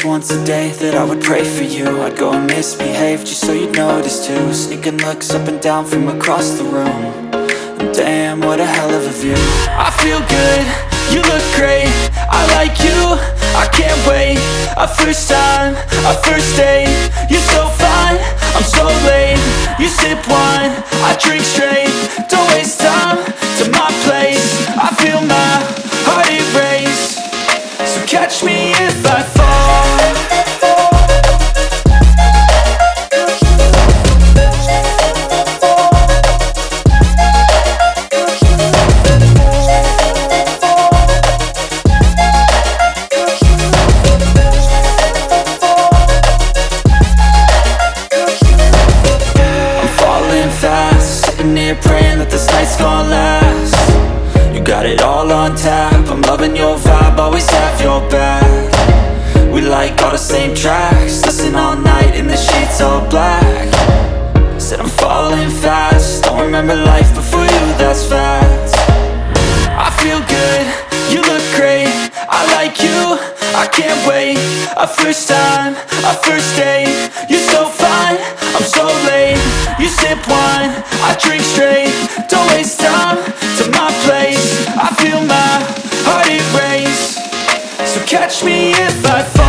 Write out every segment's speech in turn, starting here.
was once a day that I would pray for you. I'd go and misbehave just so you'd notice too. Sneaking looks up and down from across the room. And damn, what a hell of a view. I feel good, you look great, I like you, I can't wait. A first time, a first date, you're so fine, I'm so late. You sip wine, I drink straight, don't waste time to my place. I feel my heart erase, so catch me if I fall. Praying that this night's gonna last. You got it all on tap, I'm loving your vibe, always have your back. We like all the same tracks, listen all night in the sheets all black. Said I'm falling fast, don't remember life before you, that's fact. I feel good, you look great, I like you, I can't wait. A first time, a first date, you're so fine, I'm so late. You sip wine, I drink straight, don't waste time to my place. I feel my heart erase, so catch me if I fall.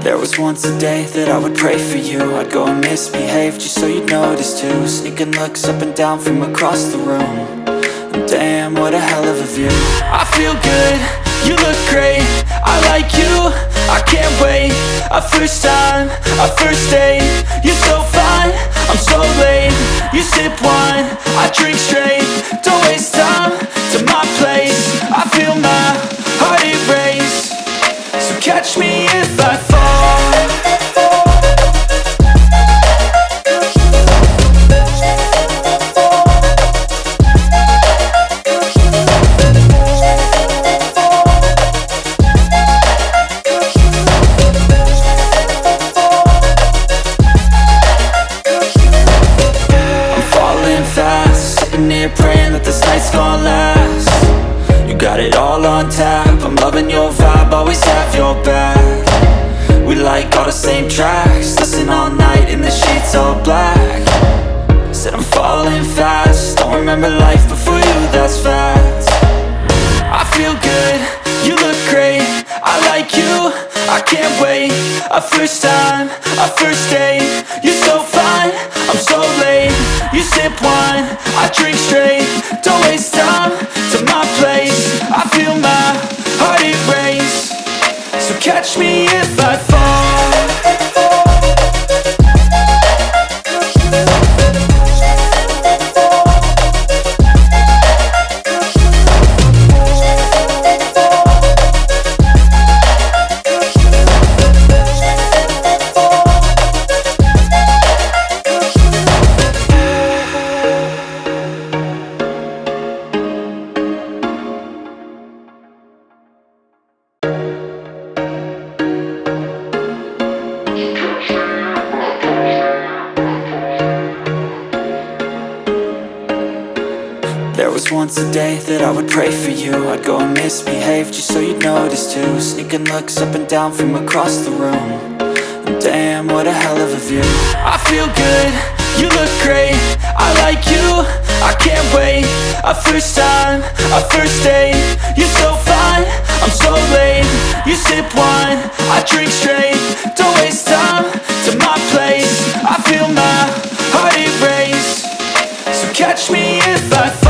There was once a day that I would pray for you. I'd go and misbehave just so you'd notice too. Sneaking looks up and down from across the room. And damn, what a hell of a view. I feel good, you look great, I like you, I can't wait. A first time, a first date, you're so fine, I'm so late. You sip wine, I drink straight, don't waste time to my place. I feel my heart erase, so catch me if I fall. Praying that this night's gonna last. You got it all on tap, I'm loving your vibe, always have your back. We like all the same tracks, listen all night in the sheets all black. Said I'm falling fast, don't remember life before you, that's fact. I feel good, you look great, I like you, I can't wait. A first time, a first date, you're so fine, I'm so late. You sip wine, I drink straight, don't waste time to my place. I feel my heart erase, so catch me if I fall. There was once a day that I would pray for you. I'd go and misbehave just so you'd notice too. Sneaking looks up and down from across the room. And damn, what a hell of a view. I feel good, you look great, I like you, I can't wait. A first time, a first date, you're so fine, I'm so late. You sip wine, I drink straight, don't waste time to my place. I feel my heart erase, so catch me if I fall.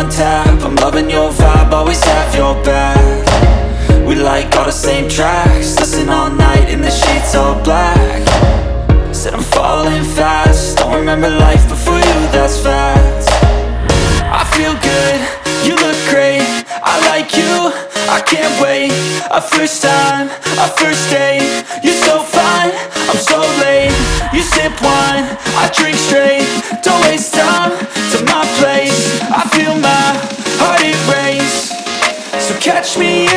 on tap. I'm loving your vibe, always have your back. We like all the same tracks, listen all night in the sheets all black. Said I'm falling fast, don't remember life before you, that's fact. I feel good, you look great, I like you, I can't wait. A first time, a first date, you're so fine, I'm so late. You sip wine, I drink straight, don't waste time to my place. I feel my heart erase, so catch me